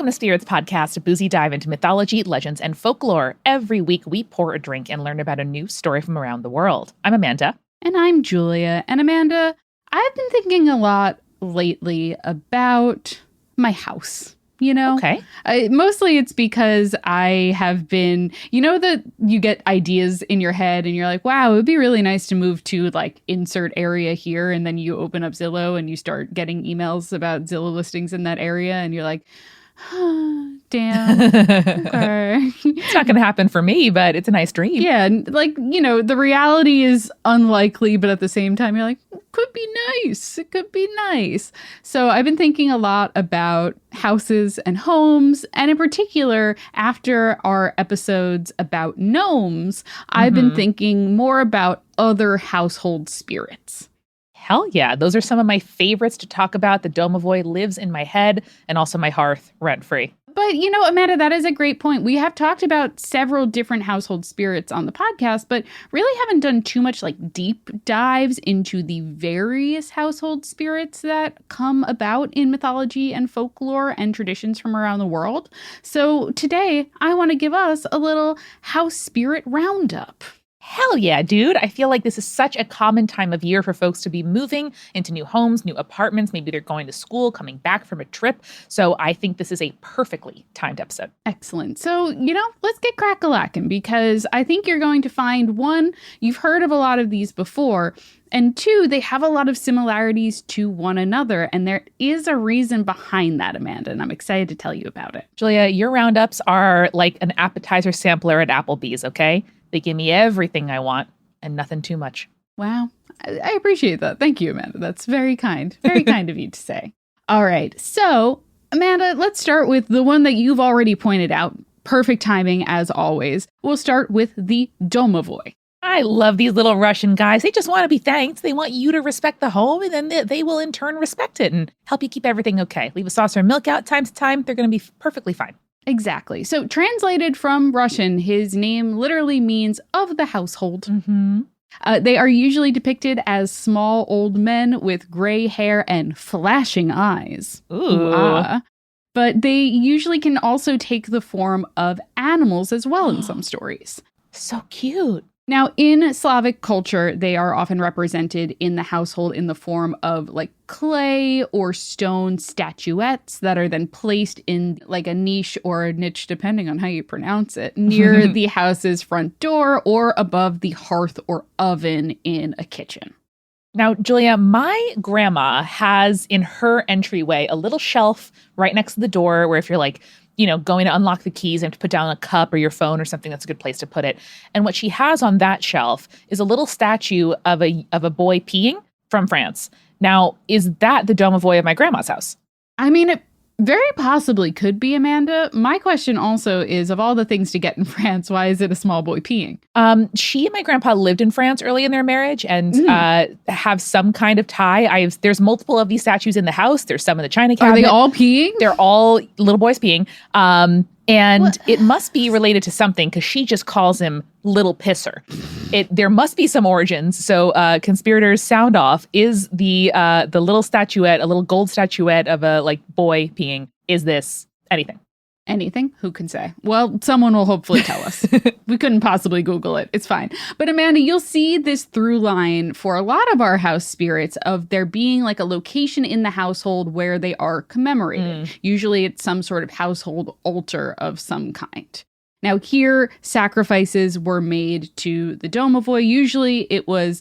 Welcome to Spirits Podcast, a boozy dive into mythology, legends, and folklore. Every week, we pour a drink and learn about a new story from around the world. I'm Amanda. And I'm Julia. And Amanda, I've been thinking a lot lately about my house. You know, Okay. Mostly it's because I have been, that you get ideas in your head and you're like, wow, it would be really nice to move to like insert area here. And then you open up Zillow and you start getting emails about Zillow listings in that area. And you're like, damn. Okay. It's not going to happen for me, but it's a nice dream. Yeah. Like, the reality is unlikely, but at the same time, you're like, could be nice. It could be nice. So I've been thinking a lot about houses and homes. And in particular, after our episodes about gnomes, I've been thinking more about other household spirits. Hell yeah. Those are some of my favorites to talk about. The domovoi lives in my head and also my hearth rent-free. But, Amanda, that is a great point. We have talked about several different household spirits on the podcast, but really haven't done too much like deep dives into the various household spirits that come about in mythology and folklore and traditions from around the world. So today, I want to give us a little house spirit roundup. Hell yeah, dude. I feel like this is such a common time of year for folks to be moving into new homes, new apartments. Maybe they're going to school, coming back from a trip. So I think this is a perfectly timed episode. Excellent. So, let's get crack-a-lackin' because I think you're going to find, one, you've heard of a lot of these before, and two, they have a lot of similarities to one another. And there is a reason behind that, Amanda, and I'm excited to tell you about it. Julia, your roundups are like an appetizer sampler at Applebee's, okay? They give me everything I want and nothing too much. Wow. I appreciate that. Thank you, Amanda. That's very kind. Very kind of you to say. All right. So, Amanda, let's start with the one that you've already pointed out. Perfect timing, as always. We'll start with the domovoi. I love these little Russian guys. They just want to be thanked. They want you to respect the home, and then they will in turn respect it and help you keep everything okay. Leave a saucer of milk out time to time. They're going to be perfectly fine. Exactly. So translated from Russian, his name literally means of the household. They are usually depicted as small old men with gray hair and flashing eyes. Ooh. But they usually can also take the form of animals as well in some stories. So cute. Now, in Slavic culture, they are often represented in the household in the form of like clay or stone statuettes that are then placed in like a niche or a niche, depending on how you pronounce it, near the house's front door or above the hearth or oven in a kitchen. Now, Julia, my grandma has in her entryway a little shelf right next to the door where if you're like, going to unlock the keys, you have to put down a cup or your phone or something. That's a good place to put it. And what she has on that shelf is a little statue of a boy peeing from France. Now, is that the domovoi of my grandma's house? I mean, it very possibly could be, Amanda. My question also is, of all the things to get in France, why is it a small boy peeing? She and my grandpa lived in France early in their marriage and have some kind of tie. There's multiple of these statues in the house. There's some in the china cabinet. Are they all peeing? They're all little boys peeing. And it must be related to something because she just calls him Little Pisser. There must be some origins. So conspirators sound off. Is the little statuette, a little gold statuette of a like boy peeing, is this anything? Anything? Who can say? Well, someone will hopefully tell us. We couldn't possibly Google it. It's fine. But Amanda, you'll see this through line for a lot of our house spirits of there being like a location in the household where they are commemorated. Usually it's some sort of household altar of some kind. Now here, sacrifices were made to the domovoi. Usually it was,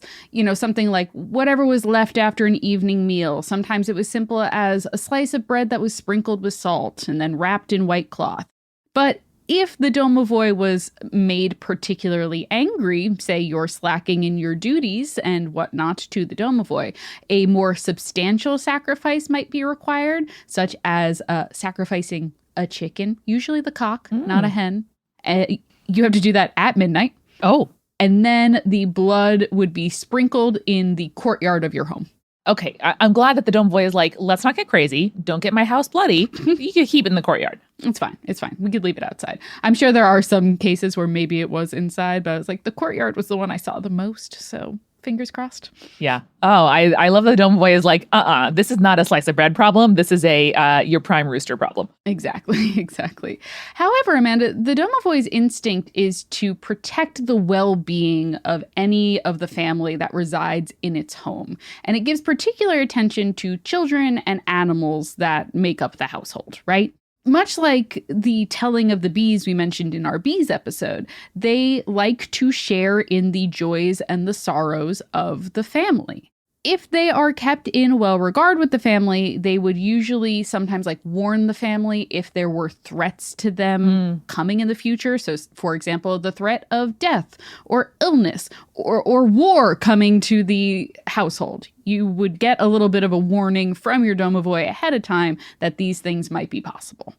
something like whatever was left after an evening meal. Sometimes it was simple as a slice of bread that was sprinkled with salt and then wrapped in white cloth. But if the domovoi was made particularly angry, say you're slacking in your duties and whatnot to the domovoi, a more substantial sacrifice might be required, such as sacrificing a chicken, usually the cock, not a hen. You have to do that at midnight. Oh. And then the blood would be sprinkled in the courtyard of your home. Okay, I'm glad that the domovoi is like, let's not get crazy. Don't get my house bloody. You can keep it in the courtyard. It's fine. It's fine. We could leave it outside. I'm sure there are some cases where maybe it was inside, but I was like, the courtyard was the one I saw the most. So Fingers crossed. Yeah. Oh, I love the domovoi is like, this is not a slice of bread problem. This is a your prime rooster problem. Exactly, exactly. However, Amanda, the domovoi's instinct is to protect the well-being of any of the family that resides in its home. And it gives particular attention to children and animals that make up the household, right? Much like the telling of the bees we mentioned in our bees episode, they like to share in the joys and the sorrows of the family. If they are kept in well regard with the family, they would usually sometimes like warn the family if there were threats to them coming in the future. So, for example, the threat of death or illness or war coming to the household. You would get a little bit of a warning from your domovoi ahead of time that these things might be possible.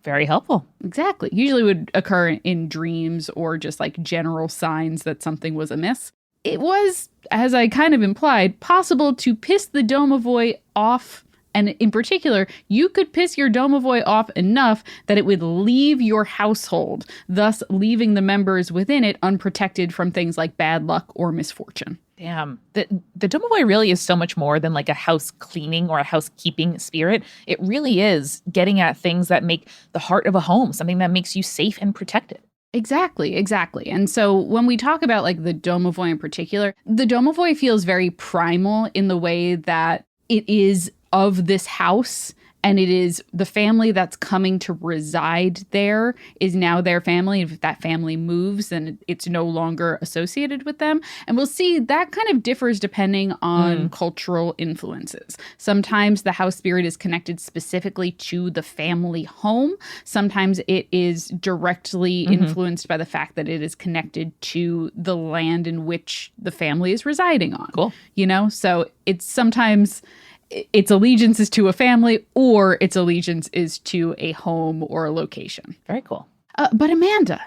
Very helpful. Exactly. Usually would occur in dreams or just like general signs that something was amiss. It was, as I kind of implied, possible to piss the domovoi off. And in particular, you could piss your domovoi off enough that it would leave your household, thus leaving the members within it unprotected from things like bad luck or misfortune. Damn. The domovoi really is so much more than like a house cleaning or a housekeeping spirit. It really is getting at things that make the heart of a home, something that makes you safe and protected. Exactly, exactly. And so when we talk about like the domovoi in particular, the domovoi feels very primal in the way that it is of this house, and it is the family that's coming to reside there is now their family. If that family moves, then it's no longer associated with them. And we'll see that kind of differs depending on cultural influences. Sometimes the house spirit is connected specifically to the family home. Sometimes it is directly influenced by the fact that it is connected to the land in which the family is residing on. Cool. You know, so it's sometimes its allegiance is to a family or its allegiance is to a home or a location. Very cool. But Amanda,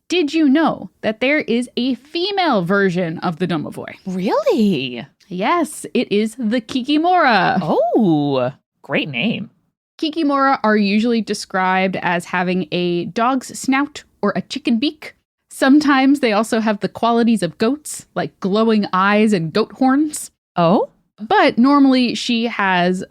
did you know that there is a female version of the domovoi? Really? Yes, it is the kikimora. Oh, great name. Kikimora are usually described as having a dog's snout or a chicken beak. Sometimes they also have the qualities of goats, like glowing eyes and goat horns. Oh? But normally she has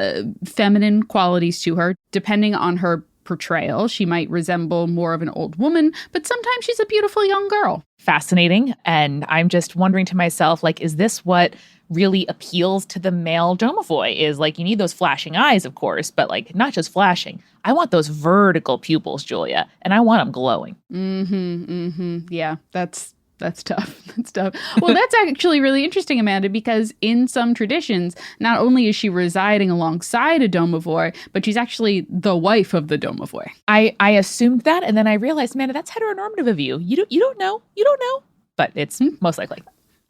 feminine qualities to her. Depending on her portrayal, she might resemble more of an old woman, but sometimes she's a beautiful young girl. Fascinating. And I'm just wondering to myself, like, is this what really appeals to the male domovoi? Is like, you need those flashing eyes, of course, but like not just flashing. I want those vertical pupils, Julia, and I want them glowing. Yeah, that's tough. That's tough. Well, that's actually really interesting, Amanda, because in some traditions, not only is she residing alongside a domovoi, but she's actually the wife of the domovoi. I assumed that, and then I realized, Amanda, that's heteronormative of you. You don't know. You don't know. But it's most likely.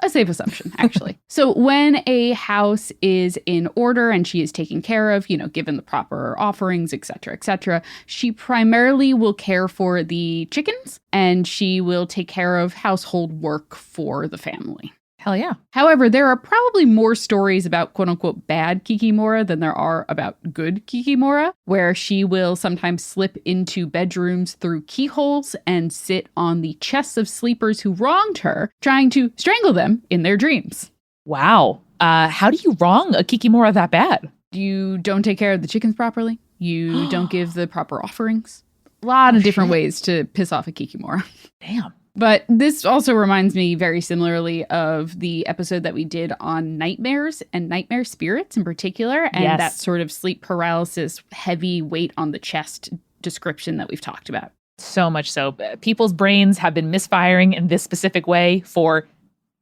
A safe assumption, actually. So when a house is in order and she is taken care of, you know, given the proper offerings, et cetera, she primarily will care for the chickens and she will take care of household work for the family. Hell yeah. However, there are probably more stories about quote unquote bad kikimora than there are about good kikimora, where she will sometimes slip into bedrooms through keyholes and sit on the chests of sleepers who wronged her, trying to strangle them in their dreams. Wow. How do you wrong a kikimora that bad? You don't take care of the chickens properly. You don't give the proper offerings. A lot of different ways to piss off a kikimora. Damn. But this also reminds me very similarly of the episode that we did on nightmares and nightmare spirits in particular, and that sort of sleep paralysis, heavy weight on the chest description that we've talked about. So much so. People's brains have been misfiring in this specific way for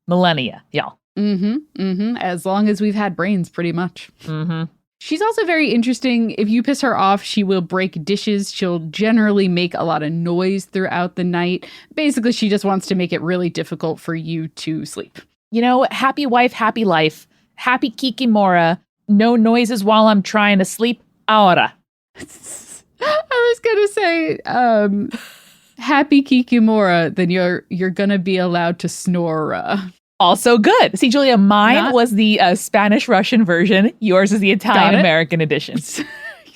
millennia, y'all. As long as we've had brains, pretty much. She's also very interesting. If you piss her off, she will break dishes. She'll generally make a lot of noise throughout the night. Basically, she just wants to make it really difficult for you to sleep. You know, happy wife, happy life. Happy kikimora. No noises while I'm trying to sleep. Ahora. I was going to say, happy kikimora, then you're going to be allowed to snore. Also good. See, Julia, mine was the Spanish-Russian version. Yours is the Italian-American edition.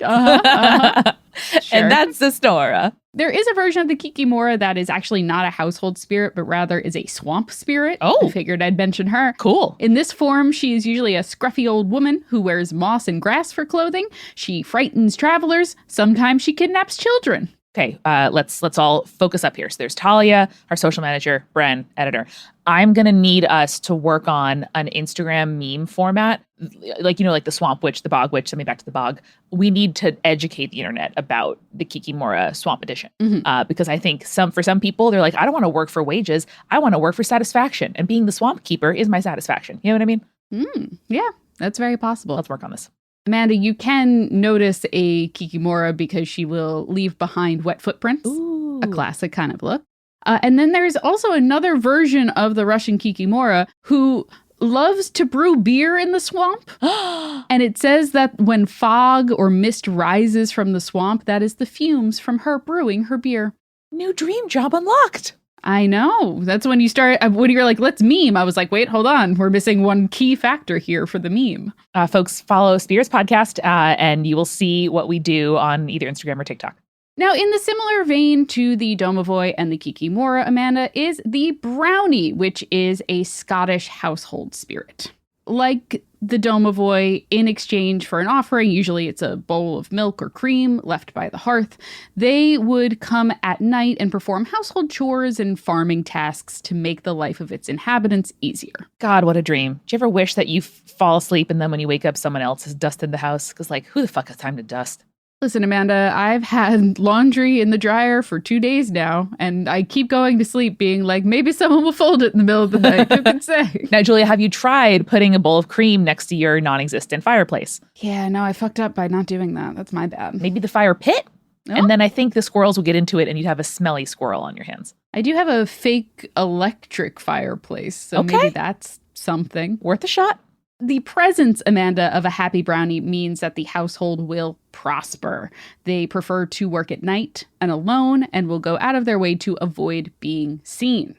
Sure. And that's the Snora. There is a version of the Kikimora that is actually not a household spirit, but rather is a swamp spirit. Oh. I figured I'd mention her. Cool. In this form, she is usually a scruffy old woman who wears moss and grass for clothing. She frightens travelers. Sometimes she kidnaps children. Okay, let's all focus up here. So there's Talia, our social manager, Bren, editor. I'm gonna need us to work on an Instagram meme format, like the Swamp Witch, the Bog Witch. Send me back to the bog. We need to educate the internet about the Kikimora Swamp Edition, because I think for some people they're like, I don't want to work for wages. I want to work for satisfaction, and being the Swamp Keeper is my satisfaction. You know what I mean? Yeah, that's very possible. Let's work on this. Amanda, you can notice a Kikimora because she will leave behind wet footprints, a classic kind of look. And then there's also another version of the Russian Kikimora who loves to brew beer in the swamp. And it says that when fog or mist rises from the swamp, that is the fumes from her brewing her beer. New dream job unlocked. I know. That's when when you're like, let's meme. I was like, wait, hold on. We're missing one key factor here for the meme. Folks, follow Spirits Podcast, and you will see what we do on either Instagram or TikTok. Now, in the similar vein to the domovoi and the Kikimora, Amanda, is the brownie, which is a Scottish household spirit. Like the domovoi, in exchange for an offering, usually it's a bowl of milk or cream left by the hearth, they would come at night and perform household chores and farming tasks to make the life of its inhabitants easier. God, what a dream. Do you ever wish that you fall asleep and then when you wake up, someone else has dusted the house? Because, who the fuck has time to dust? Listen, Amanda, I've had laundry in the dryer for 2 days now, and I keep going to sleep being like, maybe someone will fold it in the middle of the night. Who can say? Now, Julia, have you tried putting a bowl of cream next to your non-existent fireplace? Yeah, no, I fucked up by not doing that. That's my bad. Maybe the fire pit? Oh. And then I think the squirrels will get into it and you'd have a smelly squirrel on your hands. I do have a fake electric fireplace, so maybe that's something. Worth a shot. The presence, Amanda, of a happy brownie means that the household will prosper. They prefer to work at night and alone and will go out of their way to avoid being seen.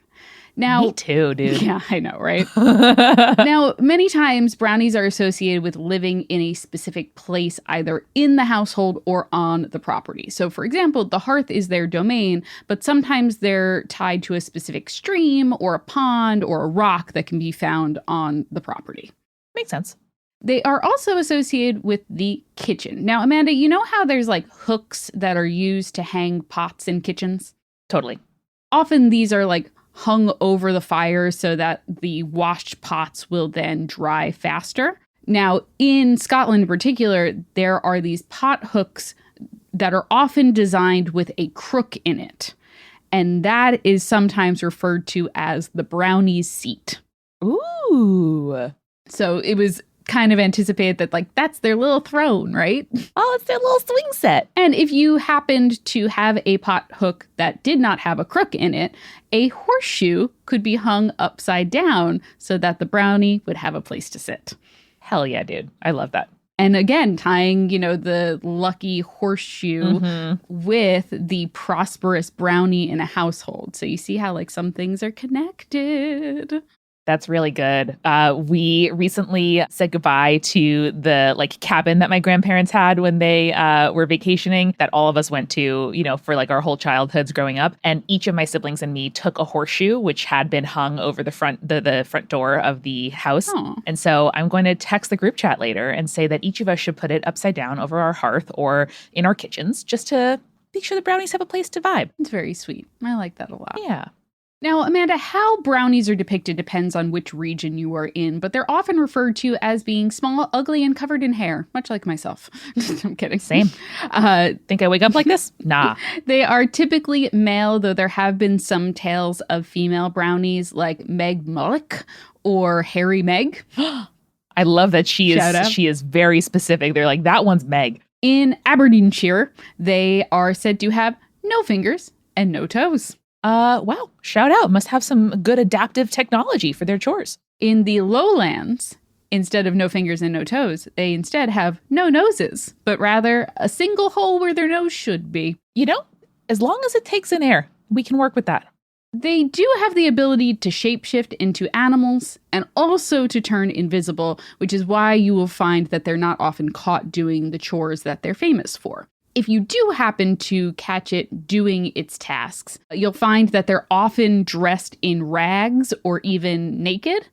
Now, me too, dude. Yeah, I know, right? Now, many times brownies are associated with living in a specific place, either in the household or on the property. So, for example, the hearth is their domain, but sometimes they're tied to a specific stream or a pond or a rock that can be found on the property. Makes sense. They are also associated with the kitchen. Now, Amanda, you know how there's hooks that are used to hang pots in kitchens? Totally. Often these are hung over the fire so that the washed pots will then dry faster. Now, in Scotland in particular, there are these pot hooks that are often designed with a crook in it. And that is sometimes referred to as the brownie's seat. Ooh. So it was kind of anticipated that that's their little throne, right? Oh, it's their little swing set. And if you happened to have a pot hook that did not have a crook in it, a horseshoe could be hung upside down so that the brownie would have a place to sit. Hell yeah, dude. I love that. And again, tying, the lucky horseshoe with the prosperous brownie in a household. So you see how some things are connected. That's really good. We recently said goodbye to the cabin that my grandparents had when they were vacationing that all of us went to, for our whole childhoods growing up. And each of my siblings and me took a horseshoe, which had been hung over the front door of the house. Aww. And so I'm going to text the group chat later and say that each of us should put it upside down over our hearth or in our kitchens just to make sure the brownies have a place to vibe. It's very sweet. I like that a lot. Yeah. Now, Amanda, how brownies are depicted depends on which region you are in, but they're often referred to as being small, ugly, and covered in hair, much like myself. I'm kidding. Same. Think I wake up like this? Nah. They are typically male, though there have been some tales of female brownies like Meg Mullock or Harry Meg. I love that she is very specific. They're like, that one's Meg. In Aberdeenshire, they are said to have no fingers and no toes. Wow. Shout out. Must have some good adaptive technology for their chores. In the lowlands, instead of no fingers and no toes, they instead have no noses, but rather a single hole where their nose should be. As long as it takes in air, we can work with that. They do have the ability to shapeshift into animals and also to turn invisible, which is why you will find that they're not often caught doing the chores that they're famous for. If you do happen to catch it doing its tasks, you'll find that they're often dressed in rags or even naked.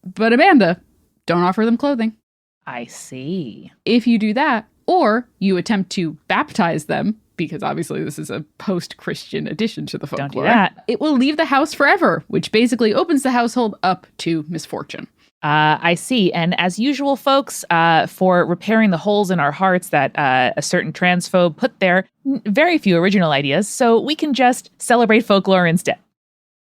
But Amanda, don't offer them clothing. I see. If you do that, or you attempt to baptize them, because obviously this is a post-Christian addition to the folklore. Don't do that. It will leave the house forever, which basically opens the household up to misfortune. I see. And as usual, folks, for repairing the holes in our hearts that a certain transphobe put there, very few original ideas, so we can just celebrate folklore instead.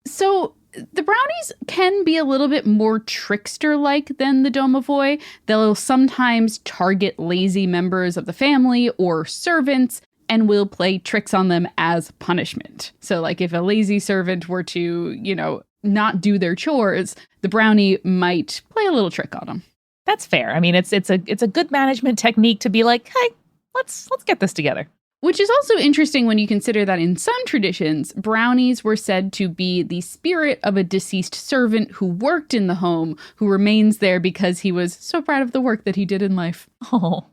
So the brownies can be a little bit more trickster-like than the domovoi. They'll sometimes target lazy members of the family or servants and will play tricks on them as punishment. So like if a lazy servant were to, not do their chores, the brownie might play a little trick on them. That's fair. I mean, it's a good management technique to be like, hey, let's get this together. Which is also interesting when you consider that in some traditions, brownies were said to be the spirit of a deceased servant who worked in the home, who remains there because he was so proud of the work that he did in life. Oh,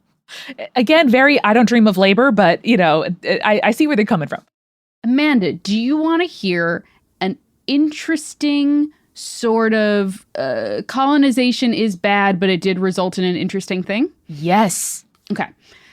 again, I don't dream of labor, but, I see where they're coming from. Amanda, do you want to hear an interesting sort of colonization is bad, but it did result in an interesting thing? Yes. Okay.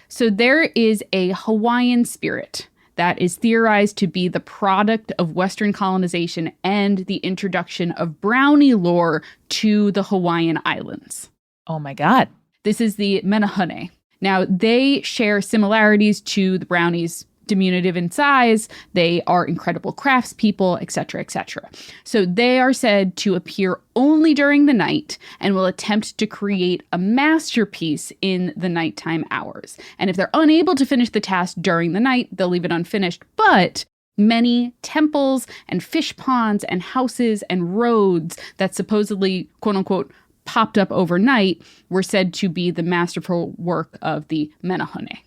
So there is a Hawaiian spirit that is theorized to be the product of Western colonization and the introduction of brownie lore to the Hawaiian Islands. Oh my God. This is the Menehune. Now, they share similarities to the brownies, diminutive in size. They are incredible craftspeople, etc., etc. So they are said to appear only during the night and will attempt to create a masterpiece in the nighttime hours. And if they're unable to finish the task during the night, they'll leave it unfinished. But many temples and fish ponds and houses and roads that supposedly, quote unquote, popped up overnight were said to be the masterful work of the Menehune.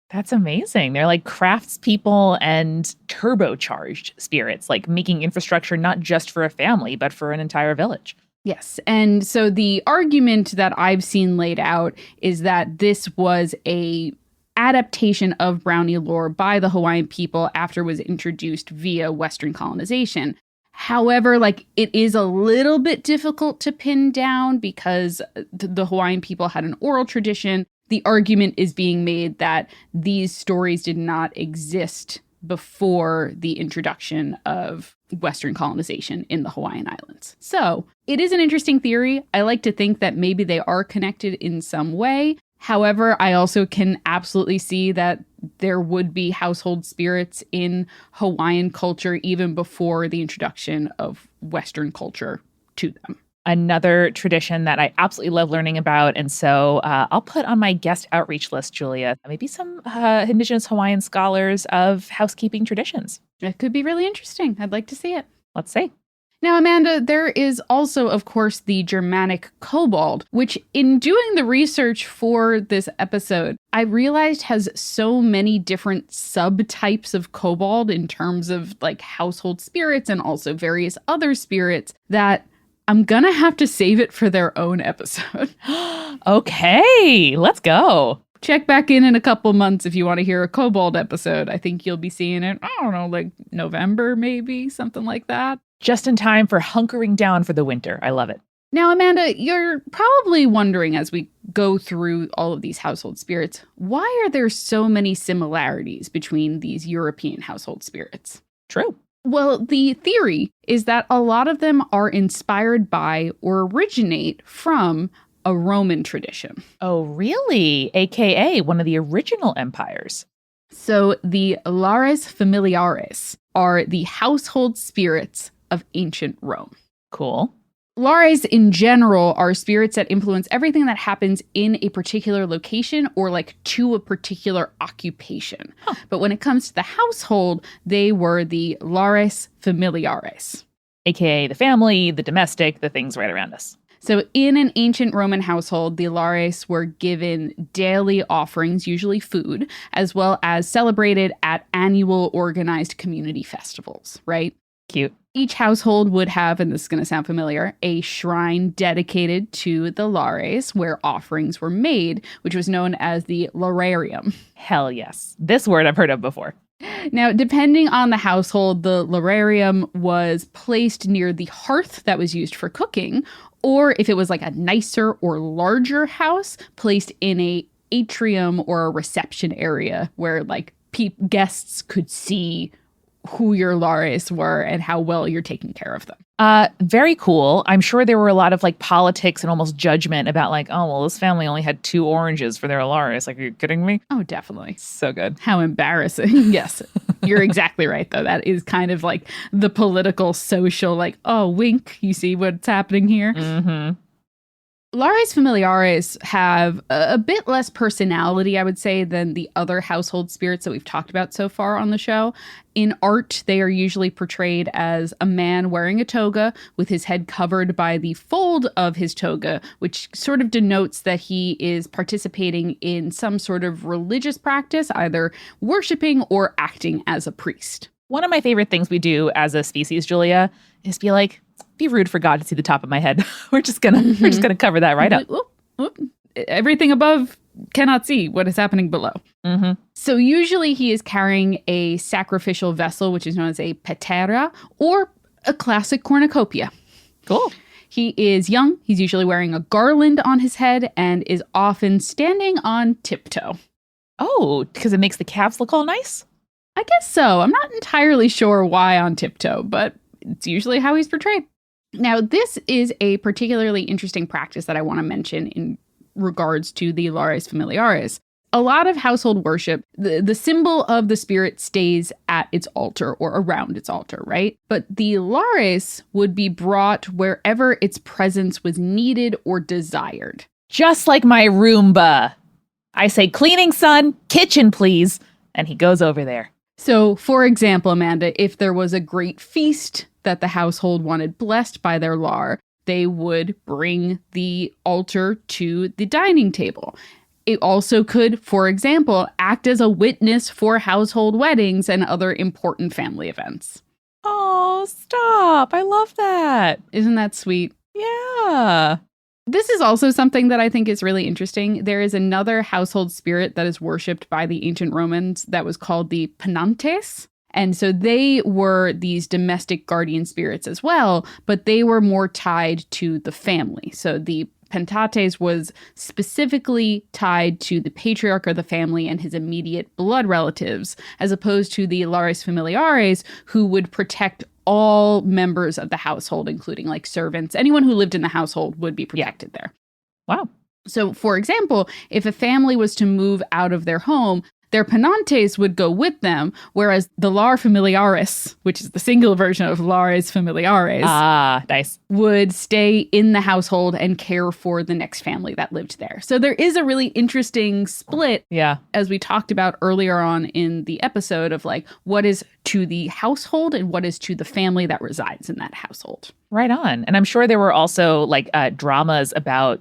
That's amazing. They're like craftspeople and turbocharged spirits, like making infrastructure not just for a family, but for an entire village. Yes. And so the argument that I've seen laid out is that this was a adaptation of brownie lore by the Hawaiian people after it was introduced via Western colonization. However, it is a little bit difficult to pin down because the Hawaiian people had an oral tradition. The argument is being made that these stories did not exist before the introduction of Western colonization in the Hawaiian Islands. So it is an interesting theory. I like to think that maybe they are connected in some way. However, I also can absolutely see that there would be household spirits in Hawaiian culture even before the introduction of Western culture to them. Another tradition that I absolutely love learning about. And so I'll put on my guest outreach list, Julia, maybe some Indigenous Hawaiian scholars of housekeeping traditions. It could be really interesting. I'd like to see it. Let's see. Now, Amanda, there is also, of course, the Germanic kobold, which in doing the research for this episode, I realized has so many different subtypes of kobold in terms of household spirits and also various other spirits that I'm going to have to save it for their own episode. Okay, let's go. Check back in a couple months if you want to hear a kobold episode. I think you'll be seeing it, I don't know, November maybe, something like that. Just in time for hunkering down for the winter. I love it. Now, Amanda, you're probably wondering as we go through all of these household spirits, why are there so many similarities between these European household spirits? True. Well, the theory is that a lot of them are inspired by or originate from a Roman tradition. Oh, really? AKA one of the original empires. So the lares familiares are the household spirits of ancient Rome. Cool. Lares in general are spirits that influence everything that happens in a particular location or to a particular occupation. Huh. But when it comes to the household, they were the lares familiares. AKA the family, the domestic, the things right around us. So in an ancient Roman household, the lares were given daily offerings, usually food, as well as celebrated at annual organized community festivals, right? Cute. Each household would have, and this is going to sound familiar, a shrine dedicated to the lares where offerings were made, which was known as the lararium. Hell yes. This word I've heard of before. Now, depending on the household, the lararium was placed near the hearth that was used for cooking, or if it was like a nicer or larger house, placed in a atrium or a reception area where like guests could see who your lares were and how well you're taking care of them. Very cool. I'm sure there were a lot of like politics and almost judgment about like, oh, well, this family only had 2 oranges for their lares. Like, are you kidding me? Oh, definitely. So good. How embarrassing. Yes, you're exactly right, though. That is kind of like the political, social, like, oh, wink, you see what's happening here? Mm-hmm. Lares familiares have a bit less personality, I would say, than the other household spirits that we've talked about so far on the show. In art, they are usually portrayed as a man wearing a toga with his head covered by the fold of his toga, which sort of denotes that he is participating in some sort of religious practice, either worshiping or acting as a priest. One of my favorite things we do as a species, Julia, is be rude for God to see the top of my head. We're just gonna cover that right up. Everything above cannot see what is happening below. Mm-hmm. So usually he is carrying a sacrificial vessel, which is known as a patera, or a classic cornucopia. Cool. He is young. He's usually wearing a garland on his head and is often standing on tiptoe. Oh, because it makes the calves look all nice? I guess so. I'm not entirely sure why on tiptoe, but it's usually how he's portrayed. Now, this is a particularly interesting practice that I want to mention in regards to the lares familiares. A lot of household worship, the symbol of the spirit stays at its altar or around its altar, right? But the lares would be brought wherever its presence was needed or desired. Just like my Roomba. I say, cleaning, son, kitchen, please. And he goes over there. So, for example, Amanda, if there was a great feast that the household wanted blessed by their lar, they would bring the altar to the dining table. It also could, for example, act as a witness for household weddings and other important family events. Oh, stop. I love that. Isn't that sweet? Yeah. This is also something that I think is really interesting. There is another household spirit that is worshipped by the ancient Romans that was called the penantes. And so they were these domestic guardian spirits as well, but they were more tied to the family. So the penantes was specifically tied to the patriarch of the family and his immediate blood relatives, as opposed to the lares familiares, who would protect all members of the household, including like servants. Anyone who lived in the household would be protected there. Wow. So, for example, if a family was to move out of their home, their penantes would go with them, whereas the lar familiaris, which is the single version of lares familiares, nice, would stay in the household and care for the next family that lived there. So there is a really interesting split, as we talked about earlier on in the episode, of like what is to the household and what is to the family that resides in that household. Right on. And I'm sure there were also like dramas about,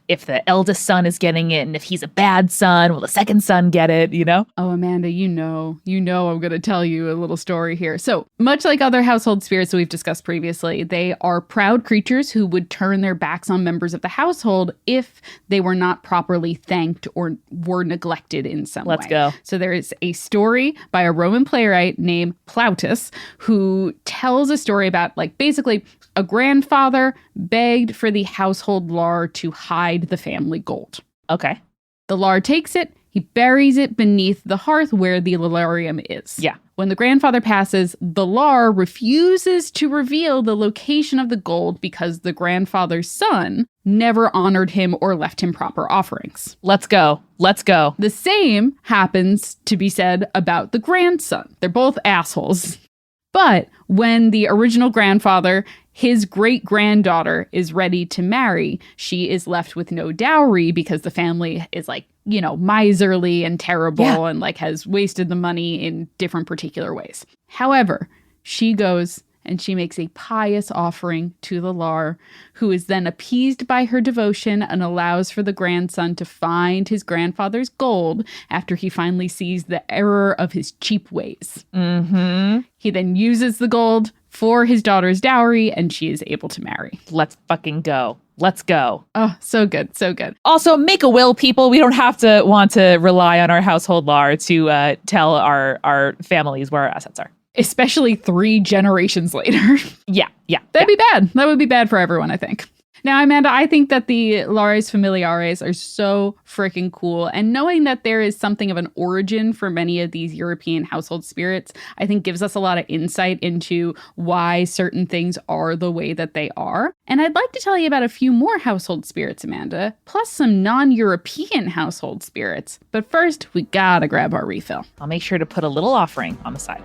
if the eldest son is getting it and if he's a bad son, will the second son get it, Oh, Amanda, I'm going to tell you a little story here. So much like other household spirits that we've discussed previously, they are proud creatures who would turn their backs on members of the household if they were not properly thanked or were neglected in some way. Let's go. So there is a story by a Roman playwright named Plautus who tells a story about like basically a grandfather begged for the household lar to hide the family gold. Okay. The lar takes it. He buries it beneath the hearth where the lararium is. Yeah. When the grandfather passes, the lar refuses to reveal the location of the gold because the grandfather's son never honored him or left him proper offerings. Let's go. The same happens to be said about the grandson. They're both assholes. But when the original grandfather, his great-granddaughter, is ready to marry, she is left with no dowry because the family is like, miserly and terrible and like has wasted the money in different particular ways. However, she goes and she makes a pious offering to the Lar, who is then appeased by her devotion and allows for the grandson to find his grandfather's gold after he finally sees the error of his cheap ways. He then uses the gold for his daughter's dowry, and she is able to marry. Let's fucking go. Let's go. Oh, so good. So good. Also, make a will, people. We don't have to want to rely on our household Lar to tell our families where our assets are. Especially 3 generations later. Yeah. That'd be bad. That would be bad for everyone, I think. Now, Amanda, I think that the Lares Familiares are so freaking cool. And knowing that there is something of an origin for many of these European household spirits, I think gives us a lot of insight into why certain things are the way that they are. And I'd like to tell you about a few more household spirits, Amanda, plus some non-European household spirits. But first, we gotta grab our refill. I'll make sure to put a little offering on the side.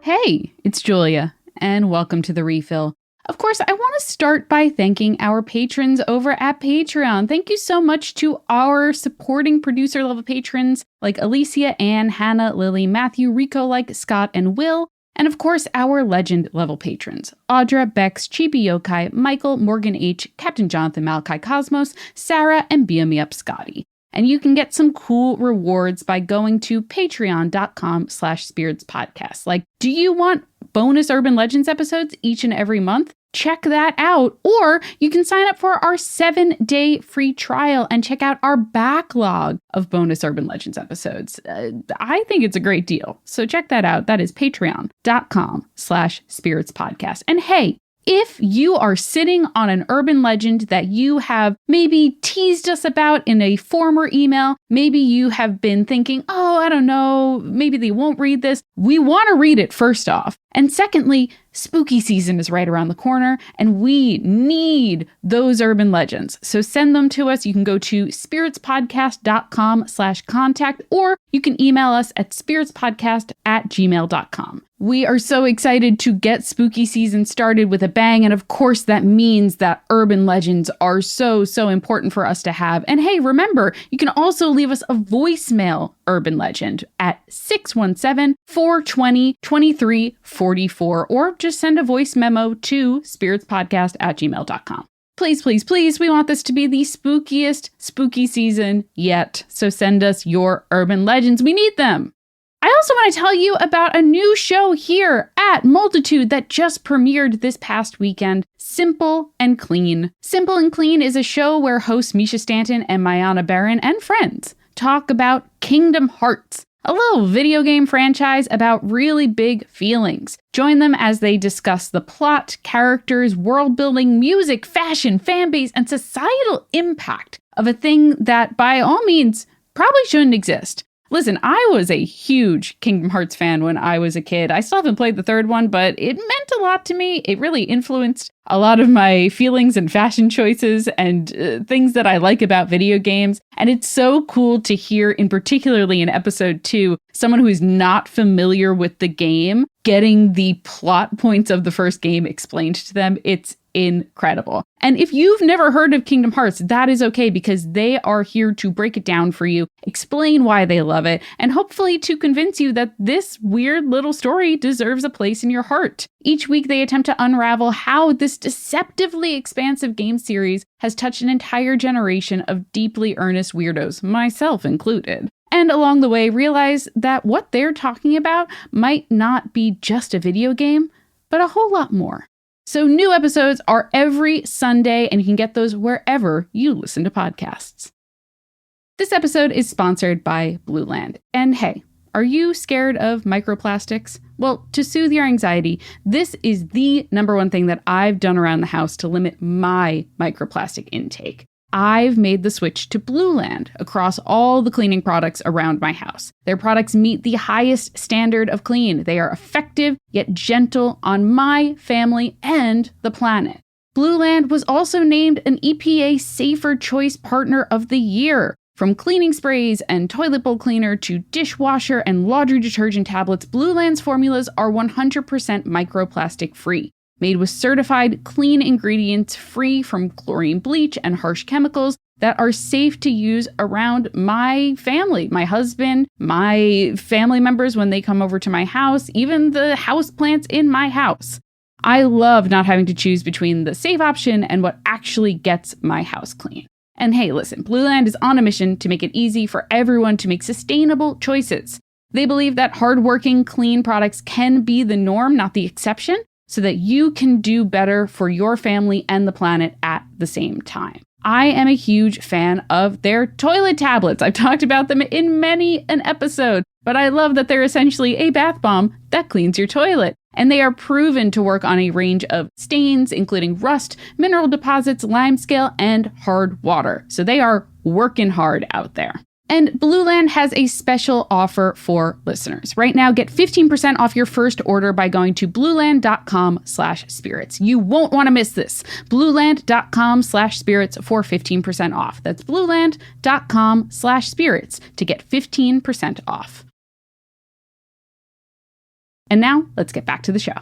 Hey, it's Julia, and welcome to the refill. Of course, I want to start by thanking our patrons over at Patreon. Thank you so much to our supporting producer level patrons like Alicia, Ann, Hannah, Lily, Matthew, Rico, like Scott, and Will. And of course, our legend level patrons, Audra, Bex, Chibi Yokai, Michael, Morgan H, Captain Jonathan, Malachi Cosmos, Sarah, and Beam Me Up Scotty. And you can get some cool rewards by going to patreon.com/spiritspodcast. Like, do you want bonus Urban Legends episodes each and every month? Check that out. Or you can sign up for our 7-day free trial and check out our backlog of bonus Urban Legends episodes. I think it's a great deal. So check that out. That is patreon.com/spiritspodcast. And hey, if you are sitting on an urban legend that you have maybe teased us about in a former email, maybe you have been thinking, oh, I don't know, maybe they won't read this. We want to read it first off. And secondly, spooky season is right around the corner and we need those urban legends. So send them to us. You can go to spiritspodcast.com/contact, or you can email us at spiritspodcast@gmail.com. We are so excited to get spooky season started with a bang. And of course, that means that urban legends are so important for us to have. And hey, remember, you can also leave us a voicemail urban legend at 617-420-2344, or just send a voice memo to spiritspodcast@gmail.com. Please, we want this to be the spookiest spooky season yet. So send us your urban legends. We need them. I also want to tell you about a new show here at Multitude that just premiered this past weekend, Simple and Clean. Simple and Clean is a show where hosts Misha Stanton and Mayana Barron and friends talk about Kingdom Hearts, a little video game franchise about really big feelings. Join them as they discuss the plot, characters, world building, music, fashion, fanbase, and societal impact of a thing that, by all means, probably shouldn't exist. Listen, I was a huge Kingdom Hearts fan when I was a kid. I still haven't played the third one, but it meant a lot to me. It really influenced a lot of my feelings and fashion choices and things that I like about video games. And it's so cool to hear, particularly in episode 2, someone who is not familiar with the game getting the plot points of the first game explained to them. It's incredible. And if you've never heard of Kingdom Hearts, that is okay, because they are here to break it down for you, explain why they love it, and hopefully to convince you that this weird little story deserves a place in your heart. Each week they attempt to unravel how this deceptively expansive game series has touched an entire generation of deeply earnest weirdos, myself included. And along the way, realize that what they're talking about might not be just a video game, but a whole lot more. So new episodes are every Sunday, and you can get those wherever you listen to podcasts. This episode is sponsored by Blue Land. And hey, are you scared of microplastics? Well, to soothe your anxiety, this is the number one thing that I've done around the house to limit my microplastic intake. I've made the switch to Blue Land across all the cleaning products around my house. Their products meet the highest standard of clean. They are effective yet gentle on my family and the planet. Blue Land was also named an EPA Safer Choice Partner of the Year. From cleaning sprays and toilet bowl cleaner to dishwasher and laundry detergent tablets, Blue Land's formulas are 100% microplastic free. Made with certified clean ingredients free from chlorine bleach and harsh chemicals, that are safe to use around my family, my husband, my family members when they come over to my house, even the house plants in my house. I love not having to choose between the safe option and what actually gets my house clean. And hey, listen, Blueland is on a mission to make it easy for everyone to make sustainable choices. They believe that hardworking, clean products can be the norm, not the exception, so that you can do better for your family and the planet at the same time. I am a huge fan of their toilet tablets. I've talked about them in many an episode, but I love that they're essentially a bath bomb that cleans your toilet. And they are proven to work on a range of stains, including rust, mineral deposits, limescale, and hard water. So they are working hard out there. And Blueland has a special offer for listeners. Right now, get 15% off your first order by going to blueland.com/spirits. You won't want to miss this. Blueland.com/spirits for 15% off. That's blueland.com/spirits to get 15% off. And now, let's get back to the show.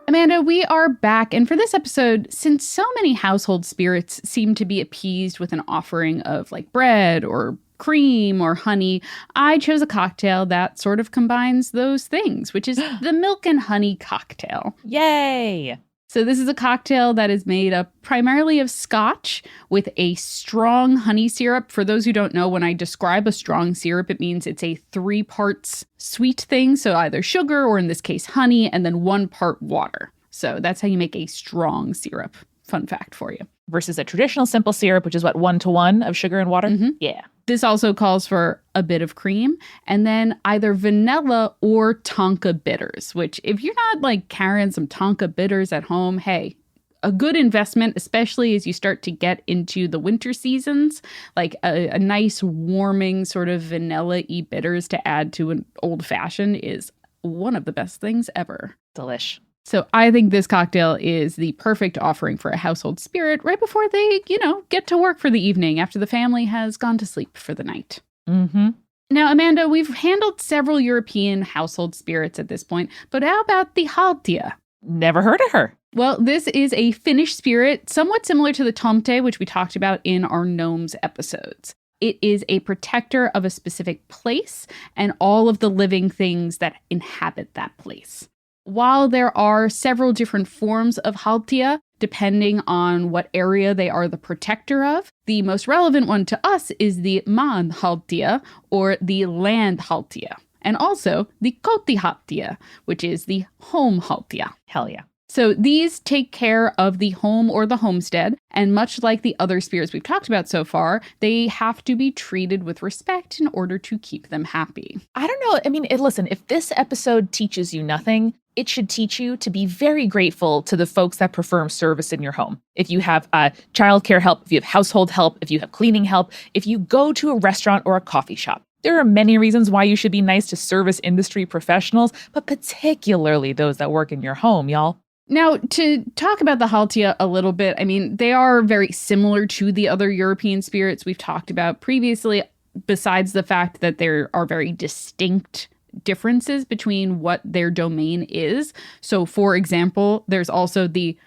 Amanda, we are back, and for this episode, since so many household spirits seem to be appeased with an offering of like bread or cream or honey, I chose a cocktail that sort of combines those things, which is the milk and honey cocktail. Yay! So this is a cocktail that is made up primarily of scotch with a strong honey syrup. For those who don't know, when I describe a strong syrup, it means it's a 3 parts sweet thing. So either sugar or in this case, honey, and then 1 part water. So that's how you make a strong syrup. Fun fact for you. Versus a traditional simple syrup, which is what, 1-to-1 of sugar and water? Mm-hmm. Yeah. This also calls for a bit of cream and then either vanilla or tonka bitters, which if you're not like carrying some tonka bitters at home, hey, a good investment, especially as you start to get into the winter seasons, like a nice warming sort of vanilla-y bitters to add to an old fashioned is one of the best things ever. Delish. So I think this cocktail is the perfect offering for a household spirit right before they, get to work for the evening after the family has gone to sleep for the night. Mm-hmm. Now, Amanda, we've handled several European household spirits at this point, but how about the Haltia? Never heard of her. Well, this is a Finnish spirit, somewhat similar to the Tomte, which we talked about in our gnomes episodes. It is a protector of a specific place and all of the living things that inhabit that place. While there are several different forms of Haltia, depending on what area they are the protector of, the most relevant one to us is the Maan Haltia, or the land Haltia, and also the Koti Haltia, which is the home Haltia. Hell yeah. So these take care of the home or the homestead, and much like the other spirits we've talked about so far, they have to be treated with respect in order to keep them happy. I don't know. I mean, listen, if this episode teaches you nothing, it should teach you to be very grateful to the folks that perform service in your home. If you have childcare help, if you have household help, if you have cleaning help, if you go to a restaurant or a coffee shop. There are many reasons why you should be nice to service industry professionals, but particularly those that work in your home, y'all. Now, to talk about the Haltia a little bit, I mean, they are very similar to the other European spirits we've talked about previously, besides the fact that there are very distinct differences between what their domain is. So, for example, there's also the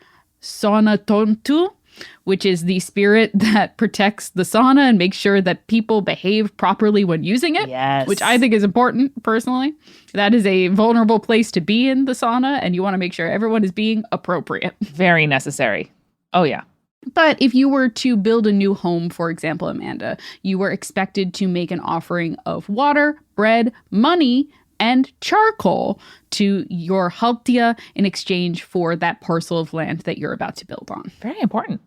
Saunatontu, which is the spirit that protects the sauna and makes sure that people behave properly when using it, yes. Which I think is important, personally. That is a vulnerable place to be in the sauna, and you want to make sure everyone is being appropriate. Very necessary. Oh, yeah. But if you were to build a new home, for example, Amanda, you were expected to make an offering of water, bread, money, and charcoal to your Haltia in exchange for that parcel of land that you're about to build on. Very important.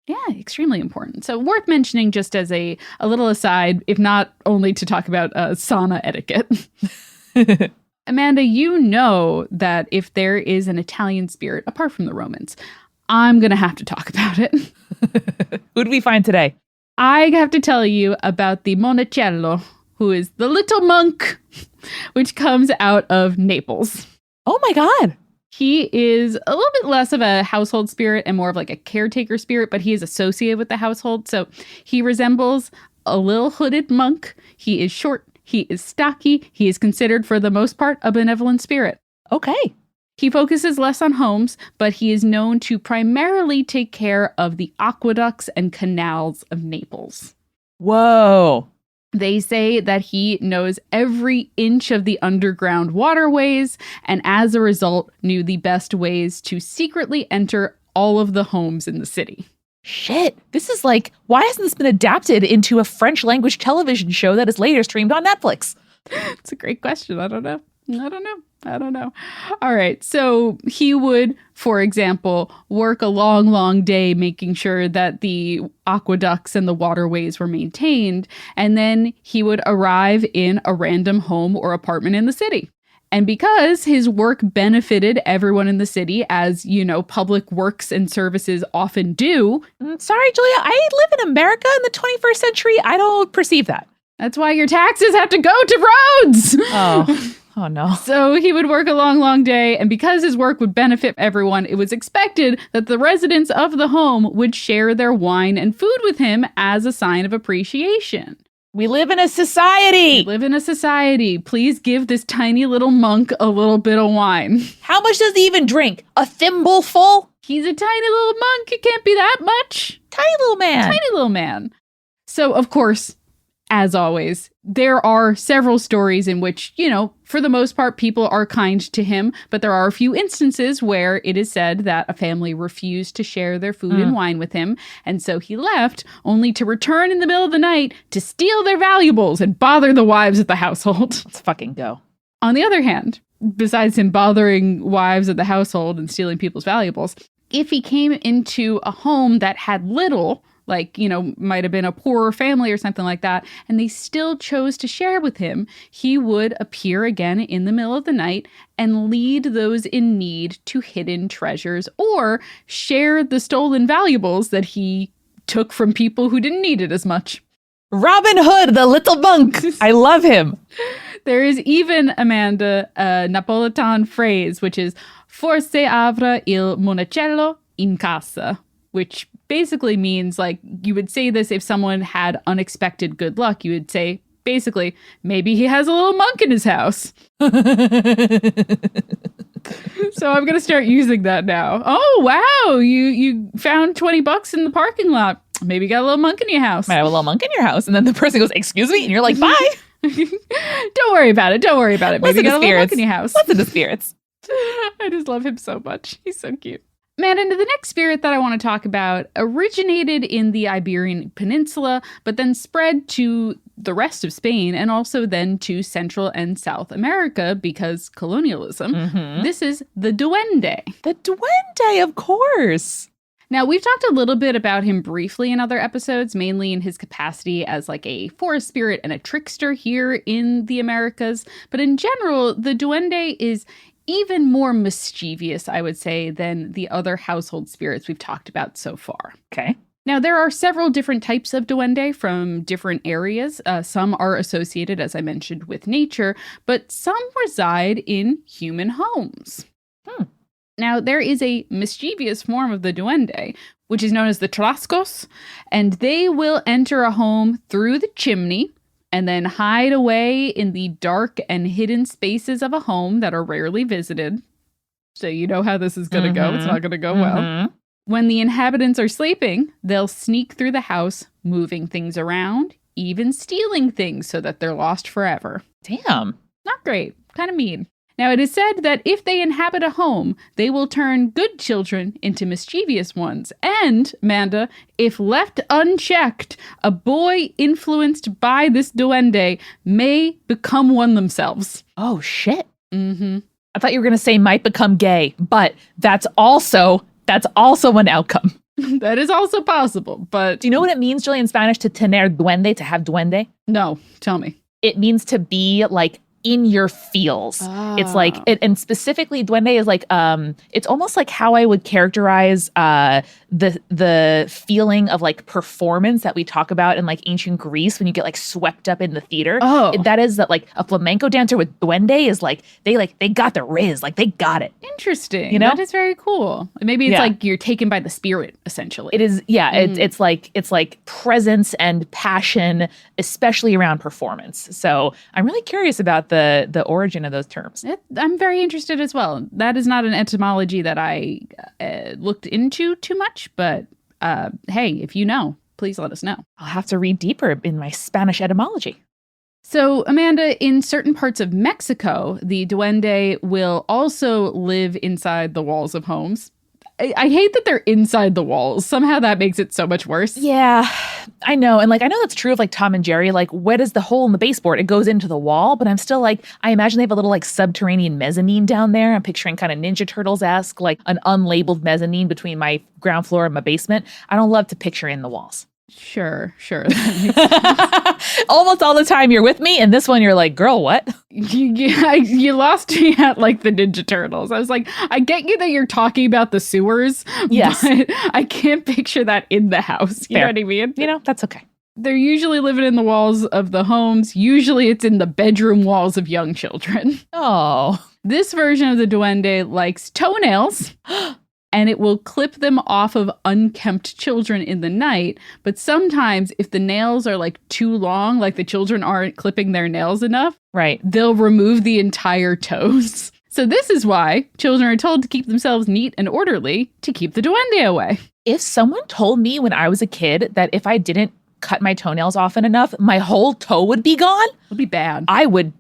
Yeah, extremely important. So worth mentioning just as a little aside, if not only to talk about sauna etiquette. Amanda, you know that if there is an Italian spirit, apart from the Romans, I'm going to have to talk about it. Who did we find today? I have to tell you about the Monacello, who is the little monk, which comes out of Naples. Oh my God. He is a little bit less of a household spirit and more of like a caretaker spirit, but he is associated with the household. So he resembles a little hooded monk. He is short. He is stocky. He is considered, for the most part, a benevolent spirit. Okay. He focuses less on homes, but he is known to primarily take care of the aqueducts and canals of Naples. Whoa. They say that he knows every inch of the underground waterways, and as a result, knew the best ways to secretly enter all of the homes in the city. Shit. This is like, why hasn't this been adapted into a French language television show that is later streamed on Netflix? It's a great question. I don't know. All right. So he would, for example, work a long, long day making sure that the aqueducts and the waterways were maintained. And then he would arrive in a random home or apartment in the city. And because his work benefited everyone in the city, as, you know, public works and services often do. Sorry, Julia, I live in America in the 21st century. I don't perceive that. That's why your taxes have to go to roads. Oh, no. So he would work a long, long day, and because his work would benefit everyone, it was expected that the residents of the home would share their wine and food with him as a sign of appreciation. We live in a society. Please give this tiny little monk a little bit of wine. How much does he even drink? A thimbleful? He's a tiny little monk. It can't be that much. Tiny little man. So, of course, as always, there are several stories in which, you know, for the most part, people are kind to him, but there are a few instances where it is said that a family refused to share their food and wine with him, and so he left, only to return in the middle of the night to steal their valuables and bother the wives of the household. Let's fucking go. On the other hand, besides him bothering wives of the household and stealing people's valuables, if he came into a home that had little, like, you know, might have been a poorer family or something like that, and they still chose to share with him, he would appear again in the middle of the night and lead those in need to hidden treasures or share the stolen valuables that he took from people who didn't need it as much. Robin Hood, the little monk. I love him. There is even, Amanda, a Napolitan phrase, which is forse avrà il monacello in casa, which basically means, like, you would say this if someone had unexpected good luck. You would say, basically, maybe he has a little monk in his house. So I'm going to start using that now. Oh, wow. You found $20 in the parking lot. Maybe you got a little monk in your house. Might have a little monk in your house. And then the person goes, excuse me? And you're like, bye. Don't worry about it. Maybe you got a little monk in your house. What's in the spirits? I just love him so much. He's so cute. Man, into the next spirit that I want to talk about originated in the Iberian Peninsula, but then spread to the rest of Spain and also then to Central and South America because colonialism. This is the duende. The duende, of course. Now, we've talked a little bit about him briefly in other episodes, mainly in his capacity as like a forest spirit and a trickster here in the Americas. But in general, the duende is even more mischievous, I would say, than the other household spirits we've talked about so far. Okay. Now, there are several different types of duende from different areas. Some are associated, as I mentioned, with nature, but some reside in human homes. Now, there is a mischievous form of the duende, which is known as the trascos, and they will enter a home through the chimney and then hide away in the dark and hidden spaces of a home that are rarely visited. So you know how this is going to go. It's not going to go well. When the inhabitants are sleeping, they'll sneak through the house, moving things around, even stealing things so that they're lost forever. Damn. Not great. Kind of mean. Now, it is said that if they inhabit a home, they will turn good children into mischievous ones. And, Amanda, if left unchecked, a boy influenced by this duende may become one themselves. Oh, shit. I thought you were going to say might become gay, but that's also an outcome. That is also possible, but... Do you know what it means, Julie, in Spanish, to tener duende, to have duende? No, tell me. It means to be, like, in your feels. It's like, and specifically duende is like, it's almost like how I would characterize the feeling of like performance that we talk about in like ancient Greece when you get like swept up in the theater. That is that like a flamenco dancer with duende is like they got the riz, like they got it. Interesting. You know, that is very cool. Maybe it's like you're taken by the spirit, essentially. It is, yeah. It's like presence and passion, especially around performance. So I'm really curious about the origin of those terms. I'm very interested as well. That is not an etymology that I looked into too much, but hey, if you know, please let us know. I'll have to read deeper in my Spanish etymology. So, Amanda, in certain parts of Mexico, the duende will also live inside the walls of homes. I hate that they're inside the walls. Somehow that makes it so much worse. Yeah, I know. And like, I know that's true of like Tom and Jerry. Like, what is the hole in the baseboard? It goes into the wall, but I'm still like, I imagine they have a little like subterranean mezzanine down there. I'm picturing kind of Ninja Turtles-esque, like an unlabeled mezzanine between my ground floor and my basement. I don't love to picture in the walls. Sure. Almost all the time you're with me, and this one you're like, girl, what? You lost me at like the Ninja Turtles. I was like, I get you that you're talking about the sewers, yes, but I can't picture that in the house. You know what I mean? You know, that's okay. They're usually living in the walls of the homes. Usually it's in the bedroom walls of young children. Oh. This version of the duende likes toenails. And it will clip them off of unkempt children in the night. But sometimes if the nails are like too long, like the children aren't clipping their nails enough, right, they'll remove the entire toes. So this is why children are told to keep themselves neat and orderly to keep the duende away. If someone told me when I was a kid that if I didn't cut my toenails often enough, my whole toe would be gone, it would be bad. I would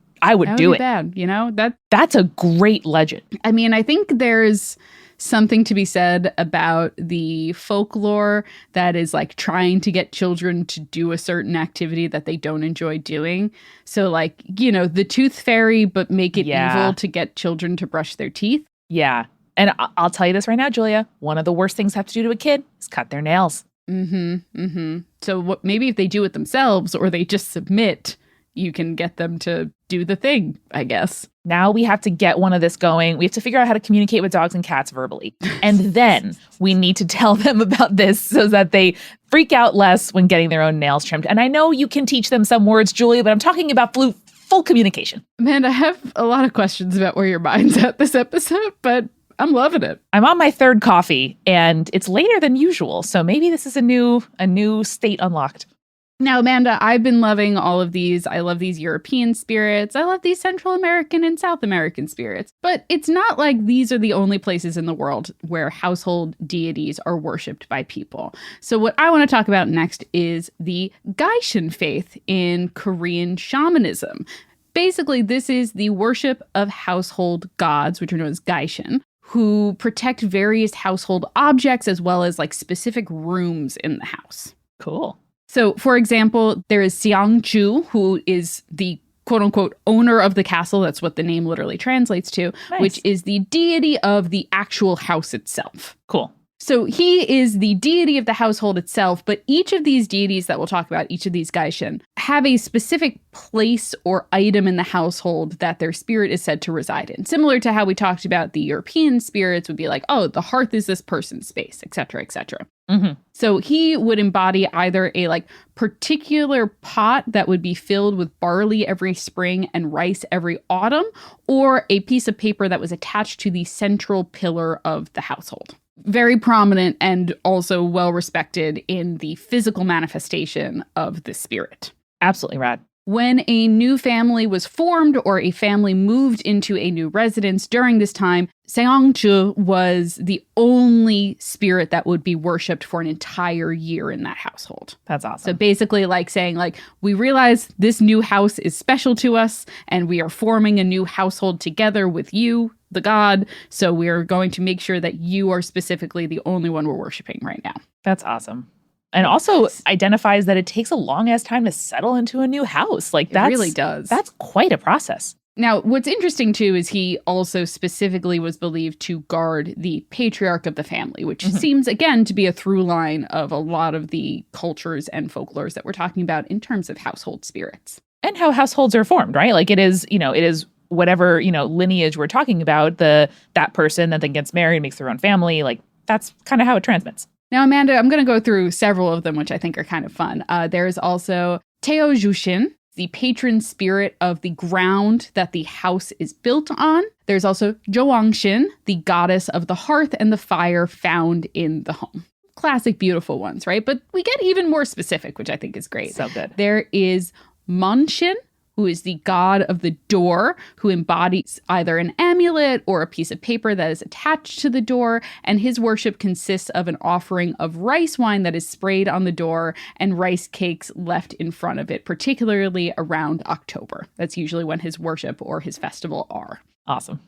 do it. Bad, you know? That's a great legend. I mean, I think there's something to be said about the folklore that is like trying to get children to do a certain activity that they don't enjoy doing. So like, you know, the tooth fairy, but make it evil to get children to brush their teeth. Yeah. And I'll tell you this right now, Julia, one of the worst things to have to do to a kid is cut their nails. So maybe if they do it themselves or they just submit, you can get them to do the thing, I guess. Now we have to get one of this going. We have to figure out how to communicate with dogs and cats verbally. And then we need to tell them about this so that they freak out less when getting their own nails trimmed. And I know you can teach them some words, Julia, but I'm talking about full communication. Amanda, I have a lot of questions about where your mind's at this episode, but I'm loving it. I'm on my third coffee and it's later than usual. So maybe this is a new state unlocked. Now, Amanda, I've been loving all of these. I love these European spirits. I love these Central American and South American spirits. But it's not like these are the only places in the world where household deities are worshipped by people. So what I want to talk about next is the Gaishin faith in Korean shamanism. Basically, this is the worship of household gods, which are known as Gaishin, who protect various household objects as well as like specific rooms in the house. Cool. So, for example, there is Seongju, who is the quote-unquote owner of the castle. That's what the name literally translates to, which is the deity of the actual house itself. Cool. So he is the deity of the household itself, but each of these deities that we'll talk about, each of these Gaishin, have a specific place or item in the household that their spirit is said to reside in. Similar to how we talked about the European spirits would be like, oh, the hearth is this person's space, et cetera, et cetera. So he would embody either a like particular pot that would be filled with barley every spring and rice every autumn, or a piece of paper that was attached to the central pillar of the household. Very prominent and also well respected in the physical manifestation of the spirit. Absolutely rad. When a new family was formed or a family moved into a new residence during this time, Seongju was the only spirit that would be worshipped for an entire year in that household. That's awesome. So basically like saying like, we realize this new house is special to us and we are forming a new household together with you, the god. So we're going to make sure that you are specifically the only one we're worshiping right now. That's awesome. And also identifies that it takes a long ass time to settle into a new house. Like that really does. That's quite a process. Now, what's interesting too is he also specifically was believed to guard the patriarch of the family, which seems again to be a through line of a lot of the cultures and folklores that we're talking about in terms of household spirits. And how households are formed, right? Like it is whatever, lineage we're talking about, that person that then gets married, makes their own family, like that's kind of how it transmits. Now, Amanda, I'm going to go through several of them, which I think are kind of fun. There's also Teojushin, the patron spirit of the ground that the house is built on. There's also Joangshin, the goddess of the hearth and the fire found in the home. Classic, beautiful ones, right? But we get even more specific, which I think is great. So good. There is Monshin, who is the god of the door, who embodies either an amulet or a piece of paper that is attached to the door, and his worship consists of an offering of rice wine that is sprayed on the door and rice cakes left in front of it, particularly around October. That's usually when his worship or his festival are. Awesome.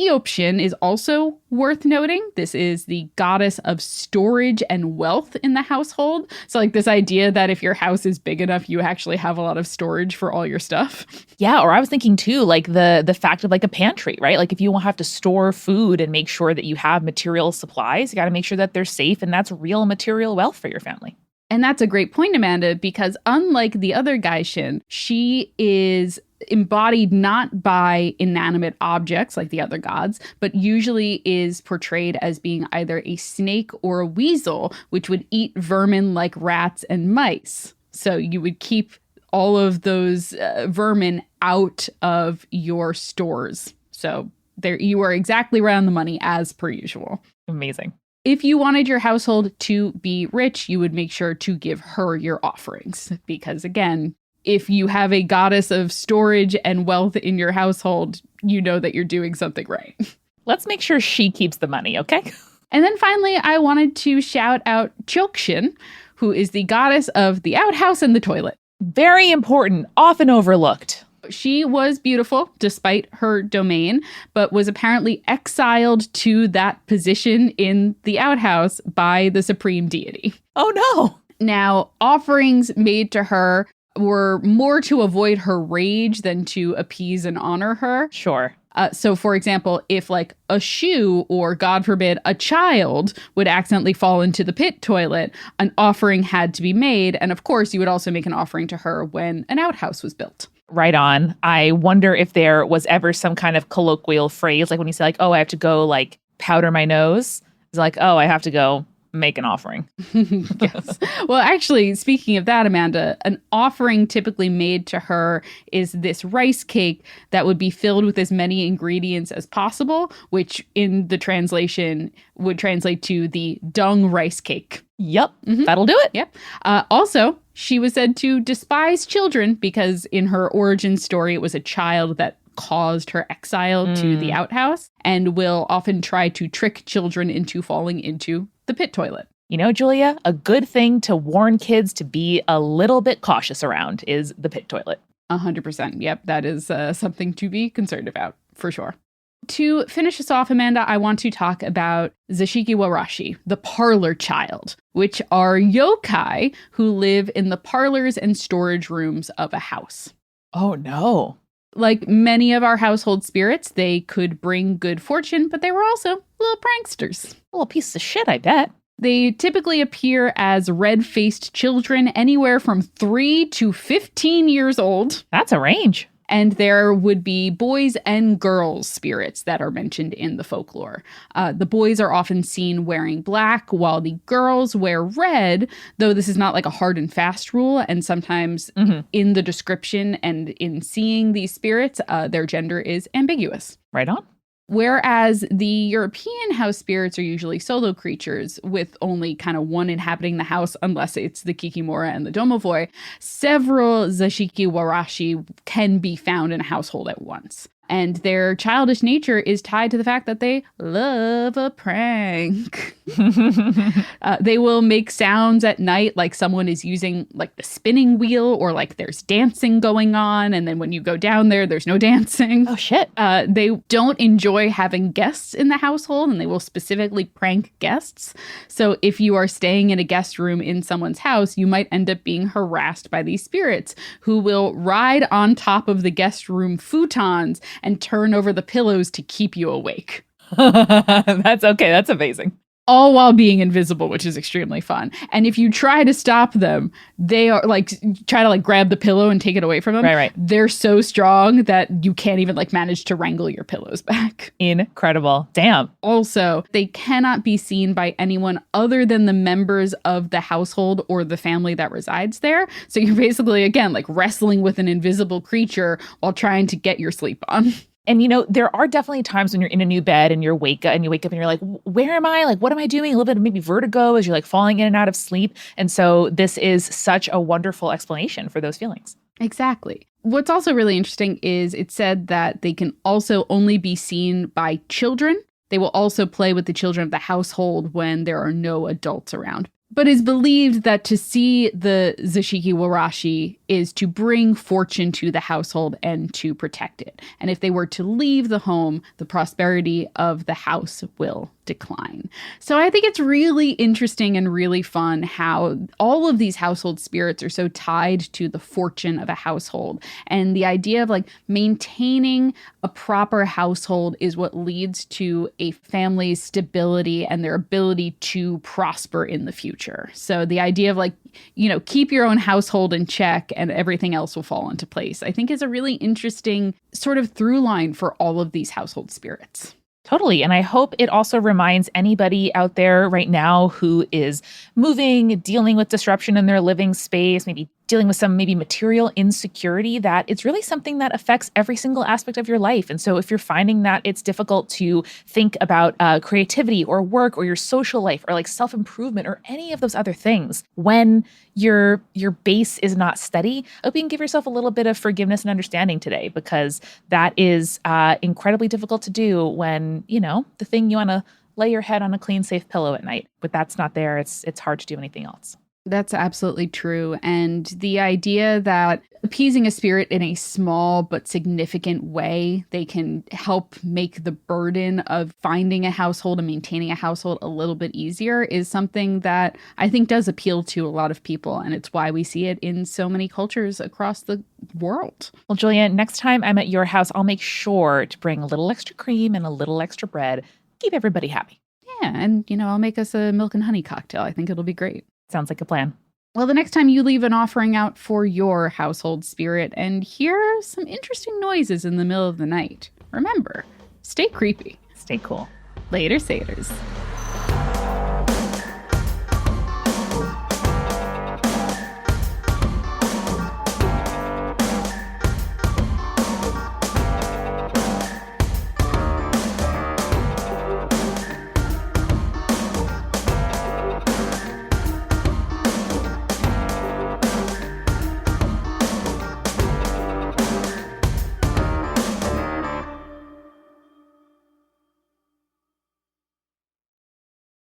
Eopshin is also worth noting. This is the goddess of storage and wealth in the household. So like this idea that if your house is big enough, you actually have a lot of storage for all your stuff. Yeah, or I was thinking too, like the fact of like a pantry, right? Like if you have to store food and make sure that you have material supplies, you got to make sure that they're safe, and that's real material wealth for your family. And that's a great point, Amanda, because unlike the other Gaishin, she is embodied not by inanimate objects like the other gods, but usually is portrayed as being either a snake or a weasel, which would eat vermin like rats and mice. So you would keep all of those vermin out of your stores. So there, you are exactly around the money as per usual. Amazing. If you wanted your household to be rich, you would make sure to give her your offerings. Because again, if you have a goddess of storage and wealth in your household, you know that you're doing something right. Let's make sure she keeps the money, okay? And then finally, I wanted to shout out Chokshin, who is the goddess of the outhouse and the toilet. Very important, often overlooked. She was beautiful despite her domain, but was apparently exiled to that position in the outhouse by the supreme deity. Oh no! Now, offerings made to her were more to avoid her rage than to appease and honor her. Sure. So, for example, if like a shoe or, God forbid, a child would accidentally fall into the pit toilet, an offering had to be made. And of course, you would also make an offering to her when an outhouse was built. Right on. I wonder if there was ever some kind of colloquial phrase, like when you say like, oh, I have to go like powder my nose. It's like, oh, I have to go make an offering. Yes. Well, actually, speaking of that, Amanda, an offering typically made to her is this rice cake that would be filled with as many ingredients as possible, which in the translation would translate to the dung rice cake. Yep, that'll do it. Yep. Also, she was said to despise children because in her origin story, it was a child that caused her exile to the outhouse and will often try to trick children into falling into the pit toilet. You know, Julia, a good thing to warn kids to be a little bit cautious around is the pit toilet. 100%. Yep, that is something to be concerned about, for sure. To finish us off, Amanda, I want to talk about Zashiki Warashi, the parlor child, which are yokai who live in the parlors and storage rooms of a house. Oh, no. Like many of our household spirits, they could bring good fortune, but they were also little pranksters. A little piece of shit, I bet. They typically appear as red-faced children anywhere from 3 to 15 years old. That's a range. And there would be boys and girls spirits that are mentioned in the folklore. The boys are often seen wearing black, while the girls wear red, though this is not like a hard and fast rule. And sometimes in the description and in seeing these spirits, their gender is ambiguous. Right on. Whereas the European house spirits are usually solo creatures with only kind of one inhabiting the house, unless it's the Kikimora and the domovoi, several Zashiki Warashi can be found in a household at once. And their childish nature is tied to the fact that they love a prank. They will make sounds at night like someone is using like the spinning wheel or like there's dancing going on. And then when you go down there, there's no dancing. Oh, shit. They don't enjoy having guests in the household and they will specifically prank guests. So if you are staying in a guest room in someone's house, you might end up being harassed by these spirits who will ride on top of the guest room futons and turn over the pillows to keep you awake. That's okay. That's amazing. all while being invisible, which is extremely fun. And if you try to stop them, they are like, try to like grab the pillow and take it away from them. Right. They're so strong that you can't even like manage to wrangle your pillows back. Incredible. Damn. Also, they cannot be seen by anyone other than the members of the household or the family that resides there. So you're basically, again, like wrestling with an invisible creature while trying to get your sleep on. And, there are definitely times when you're in a new bed and you wake up and you're like, where am I? Like, what am I doing? A little bit of maybe vertigo as you're like falling in and out of sleep. And so this is such a wonderful explanation for those feelings. Exactly. What's also really interesting is it said that they can also only be seen by children. They will also play with the children of the household when there are no adults around. But it's believed that to see the Zashiki Warashi is to bring fortune to the household and to protect it. And if they were to leave the home, the prosperity of the house will decline. So I think it's really interesting and really fun how all of these household spirits are so tied to the fortune of a household. And the idea of like maintaining a proper household is what leads to a family's stability and their ability to prosper in the future. So the idea of like, keep your own household in check and everything else will fall into place, I think is a really interesting sort of through line for all of these household spirits. Totally. And I hope it also reminds anybody out there right now who is moving, dealing with disruption in their living space, maybe dealing with some maybe material insecurity, that it's really something that affects every single aspect of your life. And so if you're finding that it's difficult to think about creativity or work or your social life or like self-improvement or any of those other things, when your base is not steady, I hope you can give yourself a little bit of forgiveness and understanding today, because that is incredibly difficult to do when, the thing you want to lay your head on a clean, safe pillow at night. But that's not there. It's hard to do anything else. That's absolutely true. And the idea that appeasing a spirit in a small but significant way, they can help make the burden of finding a household and maintaining a household a little bit easier is something that I think does appeal to a lot of people. And it's why we see it in so many cultures across the world. Well, Julia, next time I'm at your house, I'll make sure to bring a little extra cream and a little extra bread. Keep everybody happy. Yeah. And, I'll make us a milk and honey cocktail. I think it'll be great. Sounds like a plan. Well, the next time you leave an offering out for your household spirit and hear some interesting noises in the middle of the night, remember, stay creepy. Stay cool. Later, Saters.